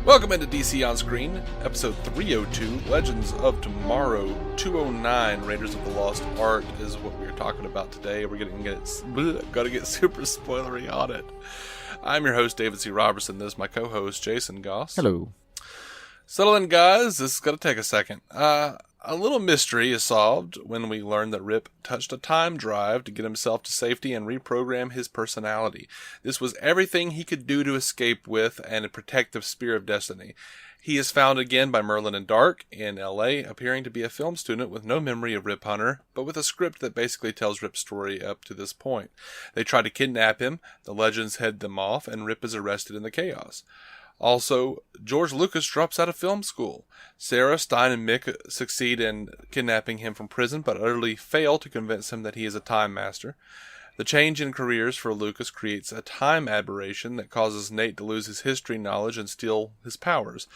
Welcome into DC On Screen, episode 302, Legends of Tomorrow 209, Raiders of the Lost Ark is what we're talking about today. We're gotta get super spoilery on it. I'm your host, David C. Robertson. This is my co-host, Jason Goss. Hello. Settle in, guys. This is gonna take a second. A little mystery is solved when we learn that Rip touched a time drive to get himself to safety and reprogram his personality. This was everything he could do to escape with and protect the Spear of Destiny. He is found again by Merlyn and Darhk in LA, appearing to be a film student with no memory of Rip Hunter, but with a script that basically tells Rip's story up to this point. They try to kidnap him, the legends head them off, and Rip is arrested in the chaos. Also, George Lucas drops out of film school. Sara, Stein and Mick succeed in kidnapping him from prison, but utterly fail to convince him that he is a time master. The change in careers for Lucas creates a time aberration that causes Nate to lose his history knowledge and steal his powers.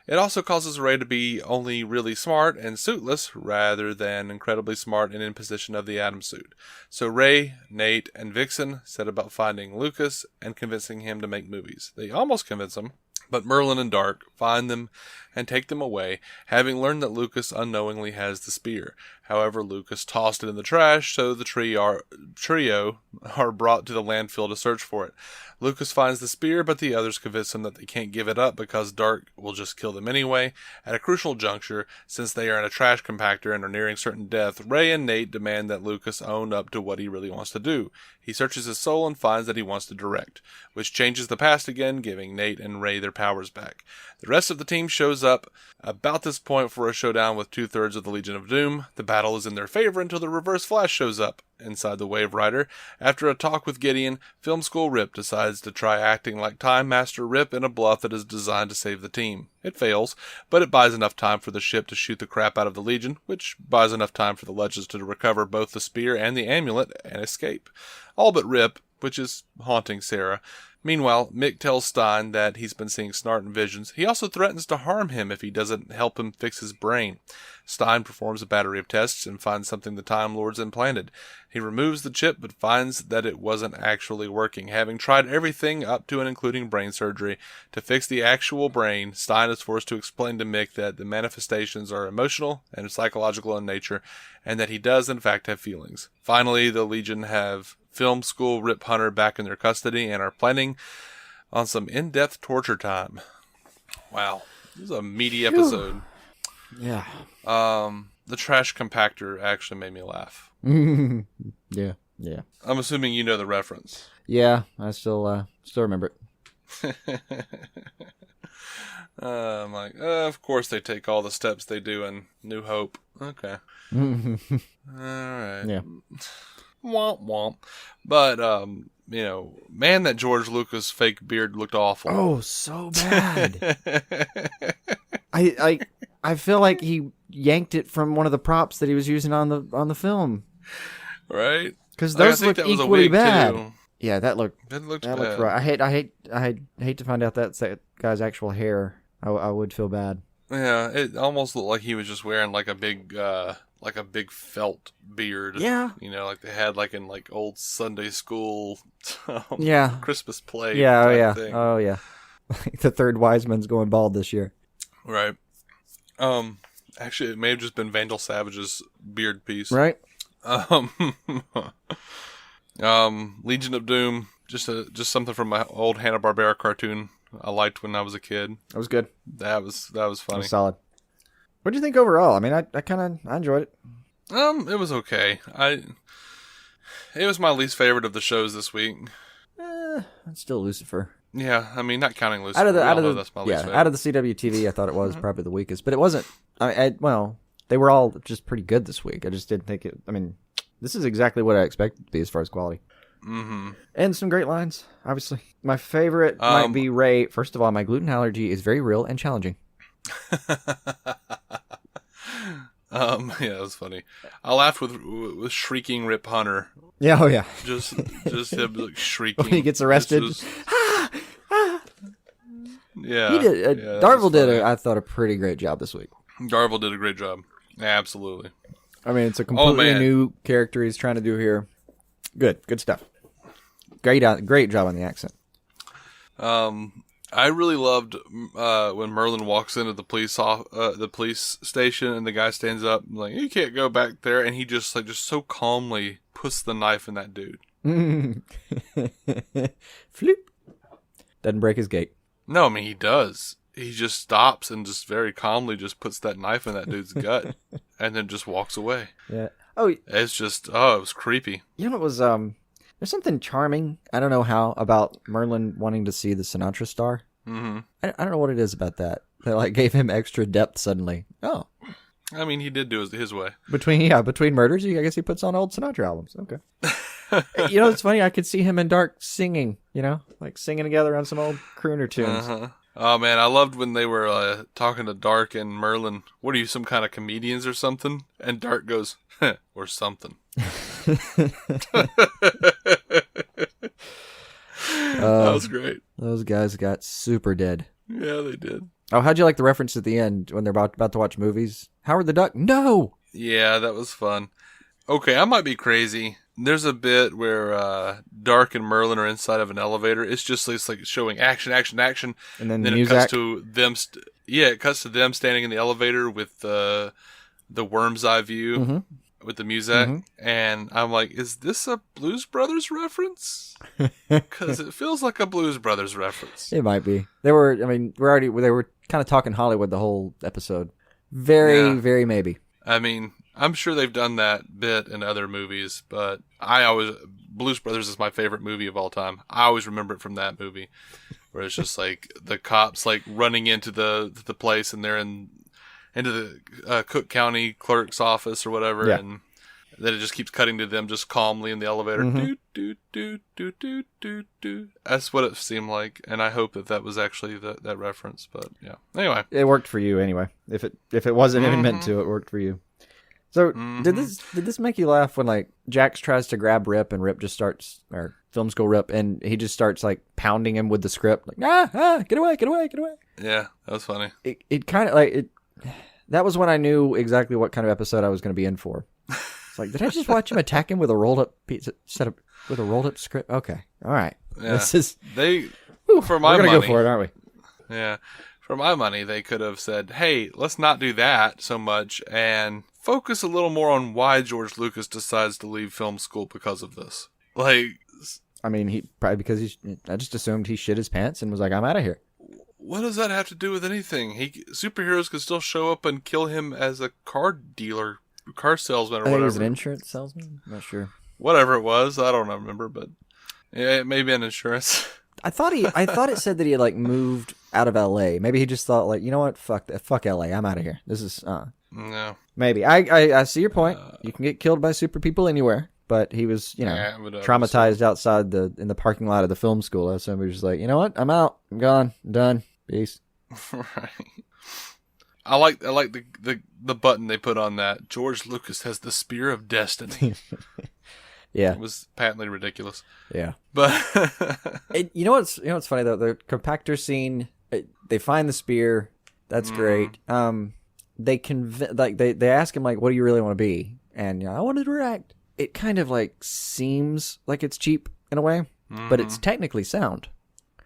It also causes Ray to be only really smart and suitless, rather than incredibly smart and in possession of the Atom suit. So Ray, Nate, and Vixen set about finding Lucas and convincing him to make movies. They almost convince him, but Merlyn and Darhk find them and take them away, having learned that Lucas unknowingly has the spear. However, Lucas tossed it in the trash, so the trio are brought to the landfill to search for it. Lucas finds the spear, but the others convince him that they can't give it up because Darhk will just kill them anyway. At a crucial juncture, since they are in a trash compactor and are nearing certain death, Ray and Nate demand that Lucas own up to what he really wants to do. He searches his soul and finds that he wants to direct, which changes the past again, giving Nate and Ray their powers back. The rest of the team shows up about this point for a showdown with 2/3 of the Legion of Doom. The battle is in their favor until the Reverse Flash shows up inside the Wave Rider. After a talk with Gideon, Film School Rip decides to try acting like Time Master Rip in a bluff that is designed to save the team. It fails, but it buys enough time for the ship to shoot the crap out of the Legion, which buys enough time for the Legends to recover both the spear and the amulet and escape. All but Rip, which is haunting Sara. Meanwhile, Mick tells Stein that he's been seeing Snart in visions. He also threatens to harm him if he doesn't help him fix his brain. Stein performs a battery of tests and finds something the Time Lords implanted. He removes the chip but finds that it wasn't actually working. Having tried everything up to and including brain surgery to fix the actual brain, Stein is forced to explain to Mick that the manifestations are emotional and psychological in nature, and that he does in fact have feelings. Finally, the Legion have Film School Rip Hunter back in their custody and are planning on some in-depth torture time. Wow. This is a meaty episode. Yeah. The trash compactor actually made me laugh. Yeah. I'm assuming you know the reference. Yeah, I still remember it. I'm like, of course they take all the steps they do in New Hope. Okay. Alright. Yeah. Womp womp. But, man, that George Lucas fake beard looked awful. Oh, so bad. I feel like he yanked it from one of the props that he was using on the film. Right? Because those look equally bad. Too. Yeah, that looked looked right. I hate to find out that's that guy's actual hair. I would feel bad. Yeah, it almost looked like he was just wearing like a big felt beard. Yeah. Like they had like in like old Sunday school Christmas play. Yeah, thing. Oh yeah. The third wise man's going bald this year. Right. Actually it may have just been Vandal Savage's beard piece. Right. Legion of Doom, just something from my old Hanna-Barbera cartoon I liked when I was a kid. That was good. That was funny. That was solid. What do you think overall? I mean, I enjoyed it. It was okay. It was my least favorite of the shows this week. It's still Lucifer. Yeah, I mean, not counting Lucifer. That's my least favorite. Out of the CWTV, I thought it was probably the weakest, but it wasn't. They were all just pretty good this week. I just didn't think it. I mean, this is exactly what I expected to be as far as quality. Mm-hmm. And some great lines, obviously. My favorite might be Ray. First of all, my gluten allergy is very real and challenging. Yeah, it was funny. I laughed with shrieking Rip Hunter. Yeah, oh yeah. Just him like shrieking when he gets arrested. Yeah, he did. Darvel did, I thought, a pretty great job this week. Darvel did a great job. Absolutely. I mean, it's a completely new character he's trying to do here. Good stuff. Great job on the accent. I really loved when Merlyn walks into the police station and the guy stands up and like, you can't go back there, and he just so calmly puts the knife in that dude. Floop. Doesn't break his gait. No, I mean he does. He just stops and just very calmly just puts that knife in that dude's gut and then just walks away. Yeah. Oh, it's just it was creepy. You know, it was there's something charming, I don't know how, about Merlyn wanting to see the Sinatra star. Mm-hmm. I don't know what it is about that like gave him extra depth suddenly. Oh, I mean, he did do it his way. Between murders, I guess he puts on old Sinatra albums. Okay. You know, it's funny. I could see him and Darhk singing. You know, like singing together on some old crooner tunes. Uh-huh. Oh man, I loved when they were talking to Darhk and Merlyn. What are you, some kind of comedians or something? And Darhk goes, or something. That was great. Those guys got super dead. Yeah, they did. Oh, how'd you like the reference at the end when they're about to watch movies? Howard the Duck? No! Yeah, that was fun. Okay, I might be crazy. There's a bit where Darhk and Merlyn are inside of an elevator. It's like showing action, action, action. And then it cuts to them. It cuts to them standing in the elevator with the worm's eye view. Mm-hmm. With the music, and I'm like, is this a Blues Brothers reference? Because it feels like a Blues Brothers reference. It might be. They were kind of talking Hollywood the whole episode. Very maybe. I mean, I'm sure they've done that bit in other movies, but Blues Brothers is my favorite movie of all time. I always remember it from that movie, where it's just like the cops like running into the place, and they're into the Cook County clerk's office or whatever, and then it just keeps cutting to them just calmly in the elevator. Do, do, do, do, do, do, do. That's what it seemed like, and I hope that was actually that reference. But yeah, anyway, it worked for you anyway. If it wasn't even meant to, it worked for you. So did this make you laugh when like Jax tries to grab Rip and Rip just starts, or film school Rip, and he just starts like pounding him with the script, like get away. Yeah, that was funny. It kind of like it. That was when I knew exactly what kind of episode I was going to be in for. It's like, did I just watch him attack him with a rolled up pizza with a rolled up script? Okay, all right. Yeah. This is for my we're money. Gonna go for it, aren't we? Yeah, for my money, they could have said, "Hey, let's not do that so much and focus a little more on why George Lucas decides to leave film school because of this." Like, I mean, he probably because I just assumed he shit his pants and was like, "I'm out of here." What does that have to do with anything? Superheroes could still show up and kill him as a car dealer, car salesman, or whatever. I think he was an insurance salesman. I'm not sure. Whatever it was, I don't remember, but yeah, it may be an insurance. I thought it said that he had like moved out of LA. Maybe he just thought like, you know what, fuck LA, I'm out of here. This is no. Maybe I see your point. You can get killed by super people anywhere. But he was, traumatized outside in the parking lot of the film school. So he was just like, you know what? I'm out. I'm gone. I'm done. Peace. Right. I like the button they put on that. George Lucas has the spear of destiny. Yeah, it was patently ridiculous. Yeah, but you know what's funny though? The compactor scene. They find the spear. That's great. They ask him like, what do you really want to be? And I want to direct. It kind of like seems like it's cheap in a way, but it's technically sound.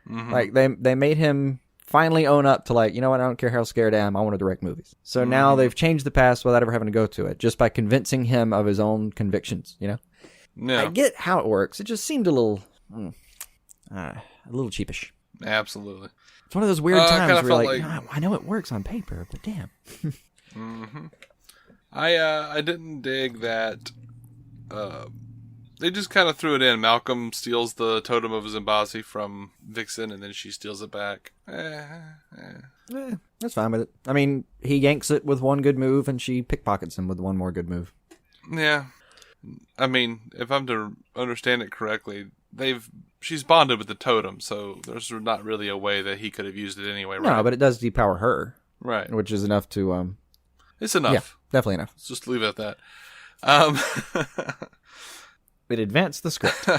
Like they made him finally own up to like, you know what, I don't care how scared I am, I want to direct movies. So now they've changed the past without ever having to go to it, just by convincing him of his own convictions, you know? No. I get how it works. It just seemed a little cheapish. Absolutely. It's one of those weird times where you're like, no, I know it works on paper, but damn. I didn't dig that. They just kind of threw it in. Malcolm steals the totem of Zimbabwe from Vixen, and then she steals it back. That's fine with it. I mean, he yanks it with one good move, and she pickpockets him with one more good move. Yeah. I mean, if I'm to understand it correctly, she's bonded with the totem, so there's not really a way that he could have used it anyway, right? No, but it does depower her. Right. Which is enough to... It's enough. Yeah, definitely enough. Let's just leave it at that. It advanced the script.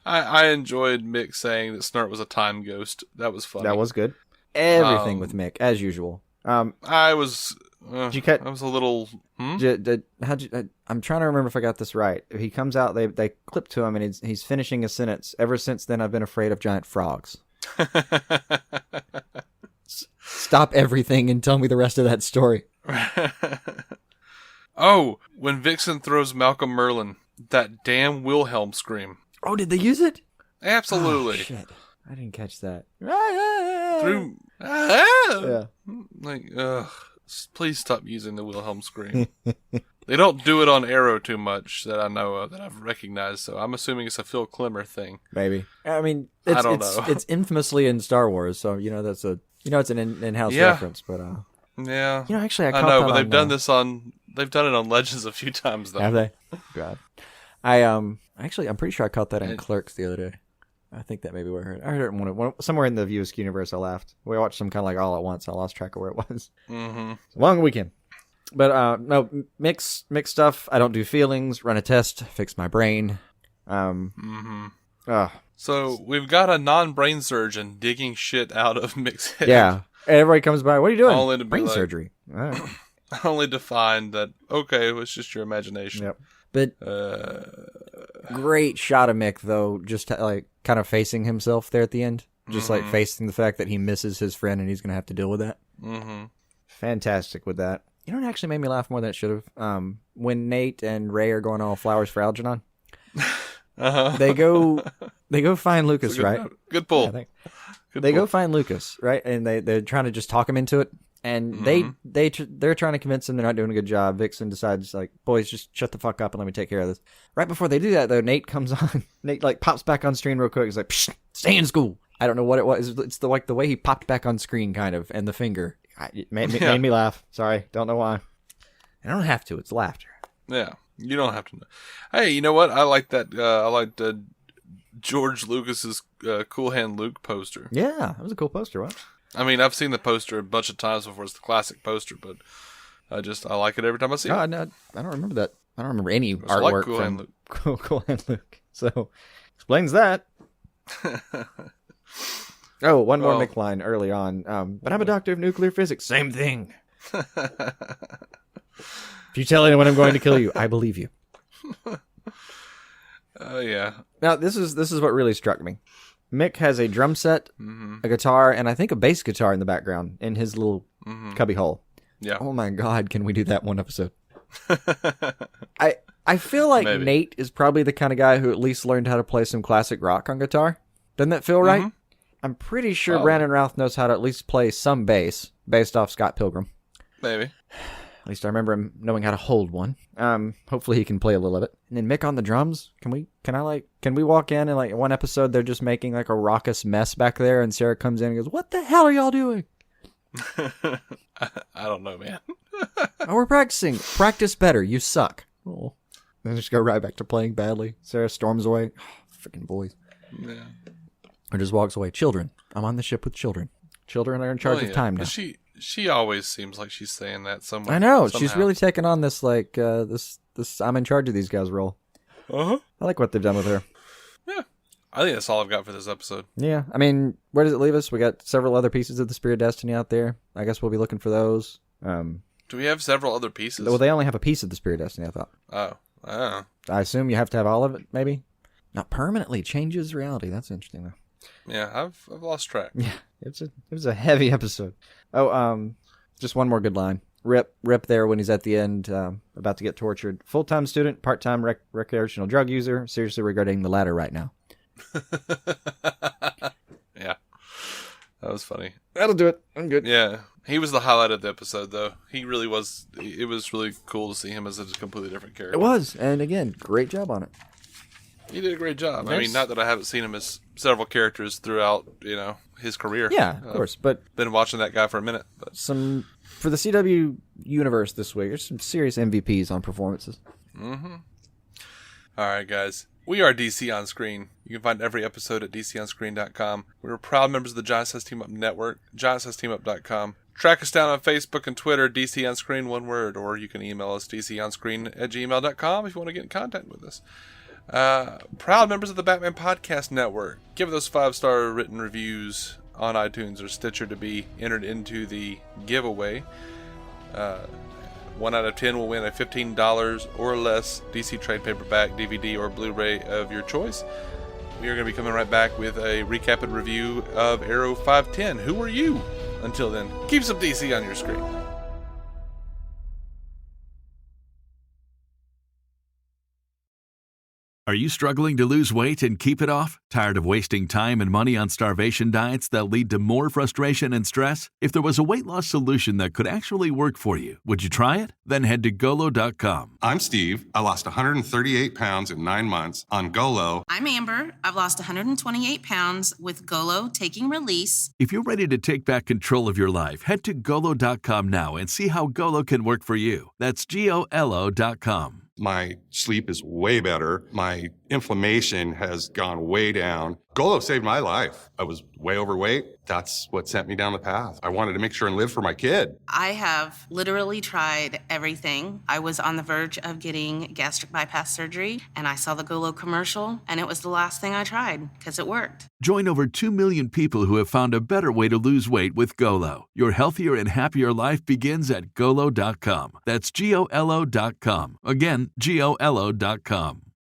I enjoyed Mick saying that Snart was a time ghost. That was funny. That was good. Everything with Mick, as usual. I was... did you cut? I was a little... I'm trying to remember if I got this right. He comes out, they clip to him, and he's finishing a sentence. Ever since then, I've been afraid of giant frogs. Stop everything and tell me the rest of that story. Oh, when Vixen throws Malcolm Merlyn, that damn Wilhelm scream. Oh, did they use it? Absolutely. Oh, shit. I didn't catch that. Through, Yeah. like, please stop using the Wilhelm scream. They don't do it on Arrow too much that I know of, that I've recognized, so I'm assuming it's a Phil Klemmer thing. Maybe. I mean, I don't know. It's infamously in Star Wars, so that's it's an in-house reference, but yeah. Actually, I caught know, that but they've done it on Legends a few times though. Have they? God. I'm pretty sure I caught that in Clerks the other day. I think that maybe where I heard it somewhere in the View Askew universe. I laughed. We watched some kind of like all at once. I lost track of where it was. Mm-hmm. Long weekend. But no, mix stuff. I don't do feelings. Run a test. Fix my brain. So we've got a non-brain surgeon digging shit out of Mick's head. Yeah. Everybody comes by. What are you doing? Only to be brain like, surgery. All right. Only to find that okay, it was just your imagination. Yep. But great shot of Mick though, just like kind of facing himself there at the end, just like facing the fact that he misses his friend and he's gonna have to deal with that. Mm-hmm. Fantastic with that. You know what actually made me laugh more than it should have? When Nate and Ray are going all flowers for Algernon. They go find Lucas, right? Good pull. Yeah, they go find Lucas, right? And they're trying to just talk him into it. And they're trying to convince him they're not doing a good job. Vixen decides, like, boys, just shut the fuck up and let me take care of this. Right before they do that, though, Nate comes on. Nate, like, pops back on screen real quick. He's like, psh, stay in school. I don't know what it was. It's the way he popped back on screen, kind of, and the finger. It made me laugh. Sorry. Don't know why. I don't have to. It's laughter. Yeah. You don't have to know. Hey, you know what? I like that. I liked George Lucas's Cool Hand Luke poster. Yeah. That was a cool poster, wasn't it? I mean, I've seen the poster a bunch of times before. It's the classic poster, but I like it every time I see it. No, I don't remember that. I don't remember any artwork like Cool from Hand Luke. Cool Hand Luke. So, explains that. Oh, one more Mick line early on. But I'm a doctor of nuclear physics. Same thing. If you tell anyone I'm going to kill you, I believe you. Yeah. Now, this is what really struck me. Mick has a drum set, a guitar, and I think a bass guitar in the background in his little cubby hole. Yeah. Oh my God, can we do that one episode? I feel like Maybe. Nate is probably the kind of guy who at least learned how to play some classic rock on guitar. Doesn't that feel right? I'm pretty sure Brandon Routh knows how to at least play some bass based off Scott Pilgrim. Maybe. At least I remember him knowing how to hold one. Hopefully he can play a little of it. And then Mick on the drums. Can we walk in and like one episode they're just making like a raucous mess back there and Sara comes in and goes, "What the hell are y'all doing?" I don't know, man. "Oh, we're practicing. Practice better. You suck." Oh. Then just go right back to playing badly. Sara storms away. Oh, freaking boys. Yeah. Or just walks away. Children. I'm on the ship with children. Children are in charge of time now. But she always seems like she's saying that somewhere. I know. Somehow. She's really taken on this like this I'm in charge of these guys role. I like what they've done with her. Yeah. I think that's all I've got for this episode. Yeah. I mean, where does it leave us? We got several other pieces of the Spear of Destiny out there. I guess we'll be looking for those. Do we have several other pieces? Well, they only have a piece of the Spear of Destiny, I thought. Oh. I assume you have to have all of it, maybe? Not permanently changes reality. That's interesting, though. Yeah, I've lost track. Yeah, it was a heavy episode. Oh, just one more good line. Rip there when he's at the end, about to get tortured. Full-time student, part-time recreational drug user, seriously regretting the latter right now. Yeah, that was funny. That'll do it. I'm good. Yeah, he was the highlight of the episode, though. He really was. It was really cool to see him as a completely different character. It was, and again, great job on it. He did a great job. Yes. I mean, not that I haven't seen him as several characters throughout, his career. Yeah, of course, but been watching that guy for a minute. But for the CW universe this week, there's some serious MVPs on performances. All right, guys. We are DC On Screen. You can find every episode at dconscreen.com. We're proud members of the Giant Size Team Up Network, giantsizesteamup.com. Track us down on Facebook and Twitter, DC On Screen, one word, or you can email us, dconscreen@gmail.com if you want to get in contact with us. Proud members of the Batman Podcast Network. Give those 5-star written reviews on iTunes or Stitcher to be entered into the giveaway. 1 out of 10 will win a $15 or less DC trade paperback, DVD, or Blu-ray of your choice. We are going to be coming right back with a recap and review of Arrow 510. Who are you? Until then, keep some DC on your screen. Are you struggling to lose weight and keep it off? Tired of wasting time and money on starvation diets that lead to more frustration and stress? If there was a weight loss solution that could actually work for you, would you try it? Then head to Golo.com. I'm Steve. I lost 138 pounds in 9 months on Golo. I'm Amber. I've lost 128 pounds with Golo taking release. If you're ready to take back control of your life, head to Golo.com now and see how Golo can work for you. That's GOLO.com. My sleep is way better. My inflammation has gone way down. Golo saved my life. I was way overweight. That's what sent me down the path. I wanted to make sure and live for my kid. I have literally tried everything. I was on the verge of getting gastric bypass surgery, and I saw the Golo commercial, and it was the last thing I tried because it worked. Join over 2 million people who have found a better way to lose weight with Golo. Your healthier and happier life begins at Golo.com. That's GOLO.com. Again, GOLO.com.